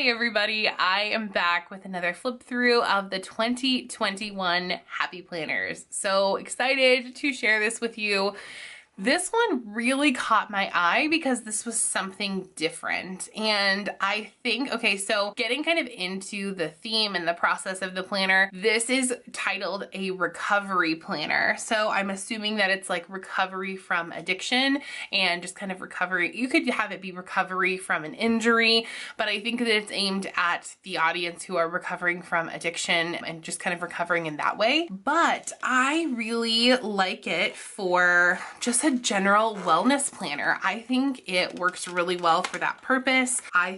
Hi everybody, I am back with another flip through of the 2021 Happy Planners. So excited to share this with you. This one really caught my eye because this was something different. And I think, okay, so getting kind of into the theme and the process of the planner, this is titled a recovery planner. So I'm assuming that it's like recovery from addiction and just kind of recovery. You could have it be recovery from an injury, but I think that it's aimed at the audience who are recovering from addiction and just kind of recovering in that way. But I really like it for just a general wellness planner. I think it works really well for that purpose. I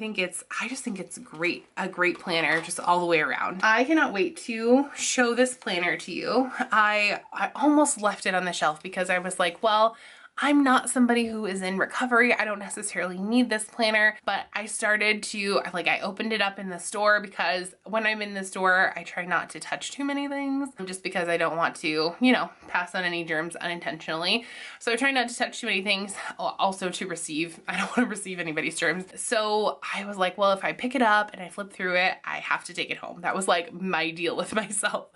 just think it's great, a great planner just all the way around. I cannot wait to show this planner to you. I almost left it on the shelf because I was like, well, I'm not somebody who is in recovery. I don't necessarily need this planner, but I started to, I opened it up in the store because when I'm in the store, I try not to touch too many things just because I don't want to, pass on any germs unintentionally. So I try not to touch too many things, also to receive. I don't want to receive anybody's germs. So I was like, well, if I pick it up and I flip through it, I have to take it home. That was like my deal with myself.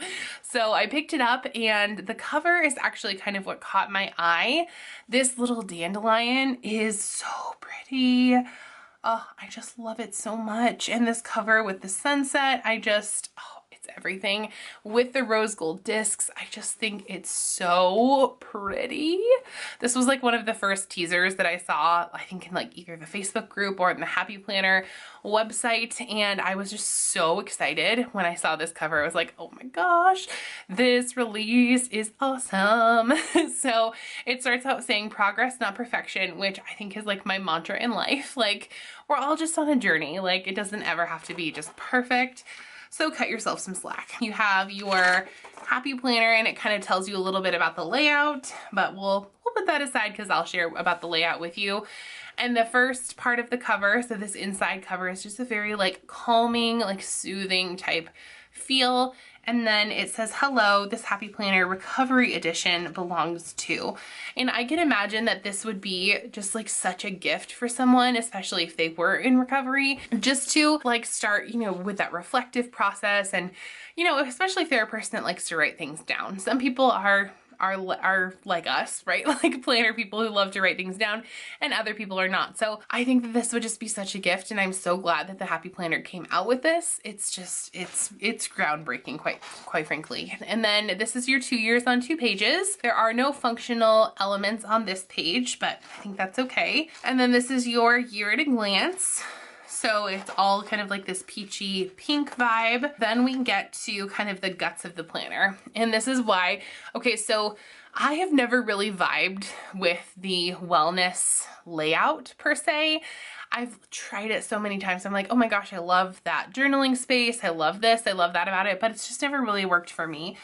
So I picked it up and the cover is actually kind of what caught my eye. This little dandelion is so pretty. Oh, I just love it so much. And this cover with the sunset, it's everything. With the rose gold discs, I just think it's so pretty. This was like one of the first teasers that I saw, I think in like either the Facebook group or in the Happy Planner website, and I was just so excited when I saw this cover. I was like, oh my gosh, this release is awesome. So it starts out saying progress, not perfection, which I think is like my mantra in life. Like, we're all just on a journey. Like, it doesn't ever have to be just perfect. So cut yourself some slack. You have your Happy Planner and it kind of tells you a little bit about the layout, but we'll put that aside because I'll share about the layout with you. And the first part of the cover, so this inside cover, is just a very like calming, like soothing type feel. And then it says, hello, this Happy Planner Recovery Edition belongs to. And I can imagine that this would be just like such a gift for someone, especially if they were in recovery, just to like start, with that reflective process. And, especially if they're a person that likes to write things down. Some people are like us, right? Like planner people who love to write things down, and other people are not. So I think that this would just be such a gift, and I'm so glad that the Happy Planner came out with this. It's just, it's groundbreaking, quite frankly. And then this is your 2 years on 2 pages. There are no functional elements on this page, but I think that's okay. And then this is your year at a glance. So it's all kind of like this peachy pink vibe. Then we get to kind of the guts of the planner. And this is why, okay, so I have never really vibed with the wellness layout per se. I've tried it so many times. I'm like, oh my gosh, I love that journaling space. I love this, I love that about it, but it's just never really worked for me.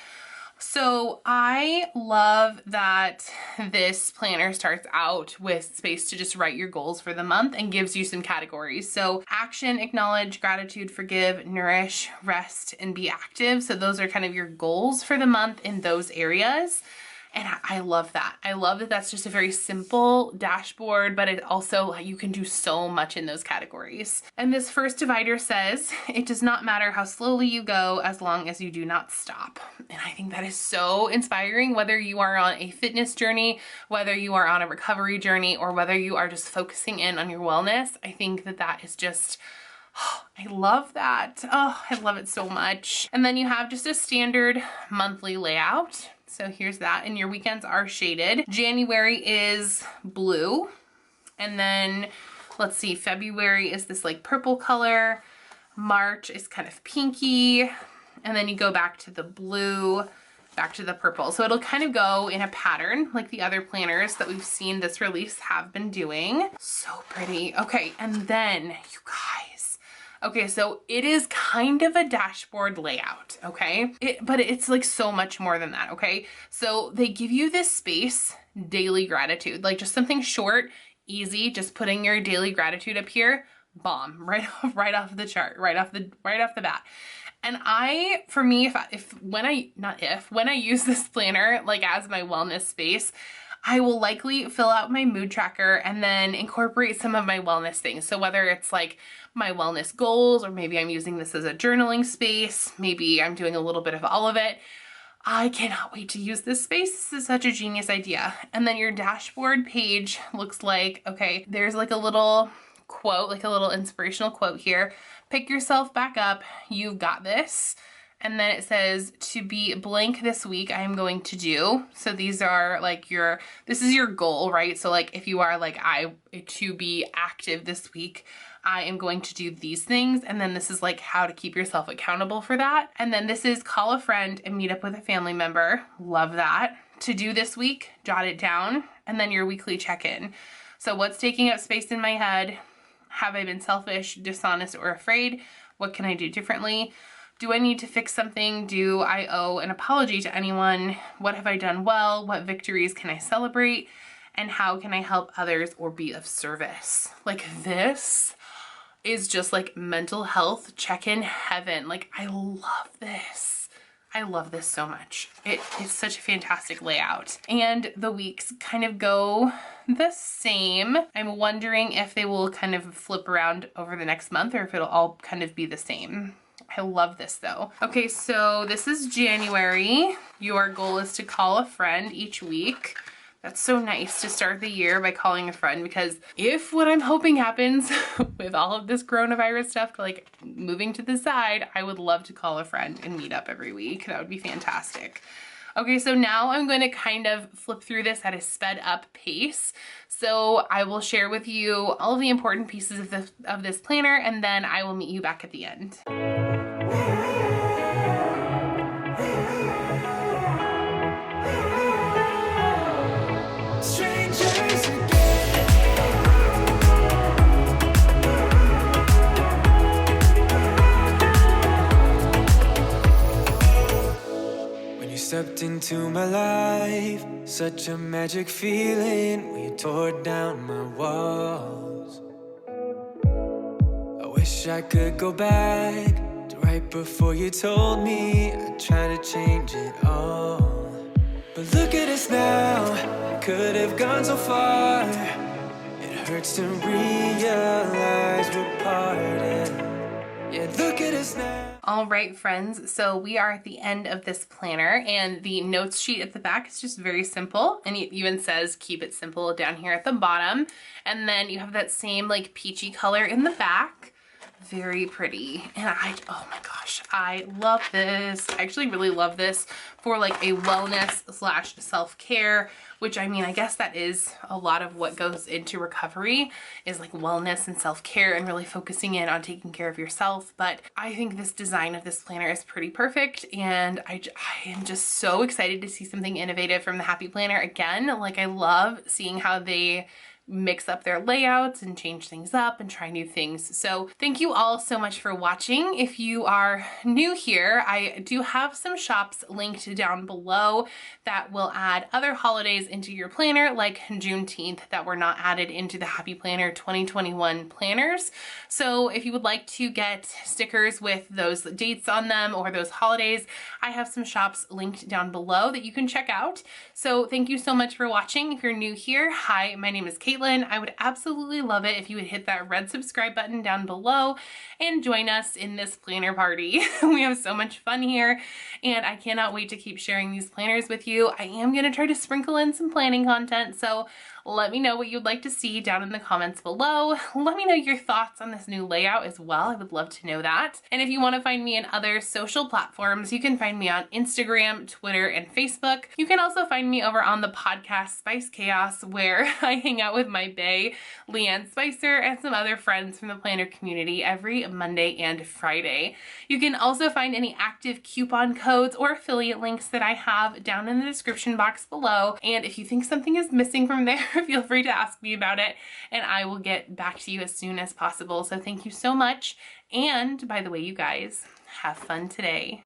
So I love that this planner starts out with space to just write your goals for the month and gives you some categories. So action, acknowledge, gratitude, forgive, nourish, rest, and be active. So those are kind of your goals for the month in those areas. And I love that. I love that that's just a very simple dashboard, but it also, you can do so much in those categories. And this first divider says, it does not matter how slowly you go as long as you do not stop. And I think that is so inspiring, whether you are on a fitness journey, whether you are on a recovery journey, or whether you are just focusing in on your wellness. I think that that is just, oh, I love that. Oh, I love it so much. And then you have just a standard monthly layout. So here's that, and your weekends are shaded. January is blue, and then let's see, February is this like purple color, March is kind of pinky, and then you go back to the blue, back to the purple. So it'll kind of go in a pattern like the other planners that we've seen this release have been doing. So pretty. Okay, and then you guys, okay, so it is kind of a dashboard layout, okay? But it's like so much more than that, okay? So they give you this space, daily gratitude, like just something short, easy, just putting your daily gratitude up here, bomb, right off the chart, right off the bat. And for me, when I use this planner, like as my wellness space, I will likely fill out my mood tracker and then incorporate some of my wellness things. So whether it's like my wellness goals, or maybe I'm using this as a journaling space, maybe I'm doing a little bit of all of it. I cannot wait to use this space. This is such a genius idea. And then your dashboard page looks like, okay, there's like a little quote, like a little inspirational quote here. Pick yourself back up. You've got this. And then it says, to be blank this week, I'm going to do. So these are like this is your goal, right? So like if you are like, to be active this week, I am going to do these things. And then this is like how to keep yourself accountable for that. And then this is call a friend and meet up with a family member. Love that. To do this week, jot it down. And then your weekly check-in. So what's taking up space in my head? Have I been selfish, dishonest, or afraid? What can I do differently? Do I need to fix something? Do I owe an apology to anyone? What have I done well? What victories can I celebrate? And how can I help others or be of service? Like, this is just like mental health check-in heaven. Like, I love this. I love this so much. It is such a fantastic layout. And the weeks kind of go the same. I'm wondering if they will kind of flip around over the next month or if it'll all kind of be the same. I love this though. Okay, so this is January. Your goal is to call a friend each week. That's so nice to start the year by calling a friend, because if what I'm hoping happens with all of this coronavirus stuff, like moving to the side, I would love to call a friend and meet up every week. That would be fantastic. Okay, so now I'm going to kind of flip through this at a sped up pace. So I will share with you all of the important pieces of this planner, and then I will meet you back at the end. Stepped into my life, such a magic feeling when you tore down my walls. I wish I could go back to right before you told me I'd try to change it all. But look at us now, could have gone so far. It hurts to realize we're parted. Yeah, look at us now. All right, friends, so we are at the end of this planner, and the notes sheet at the back is just very simple, and it even says keep it simple down here at the bottom. And then you have that same like peachy color in the back. Very pretty. And oh my gosh, I love this. I actually really love this for like a wellness / self-care, which, I mean, I guess that is a lot of what goes into recovery, is like wellness and self-care and really focusing in on taking care of yourself. But I think this design of this planner is pretty perfect, and I am just so excited to see something innovative from the Happy Planner again. Like, I love seeing how they mix up their layouts and change things up and try new things. So thank you all so much for watching. If you are new here, I do have some shops linked down below that will add other holidays into your planner, like Juneteenth, that were not added into the Happy Planner 2021 planners. So if you would like to get stickers with those dates on them or those holidays, I have some shops linked down below that you can check out. So thank you so much for watching. If you're new here, hi, my name is Kate. I would absolutely love it if you would hit that red subscribe button down below and join us in this planner party. We have so much fun here, and I cannot wait to keep sharing these planners with you. I am going to try to sprinkle in some planning content, so let me know what you'd like to see down in the comments below. Let me know your thoughts on this new layout as well. I would love to know that. And if you want to find me in other social platforms, you can find me on Instagram, Twitter, and Facebook. You can also find me over on the podcast Spice Chaos, where I hang out with my bae, Leanne Spicer, and some other friends from the planner community every Monday and Friday. You can also find any active coupon codes or affiliate links that I have down in the description box below. And if you think something is missing from there, feel free to ask me about it, and I will get back to you as soon as possible. So thank you so much. And by the way, you guys, have fun today.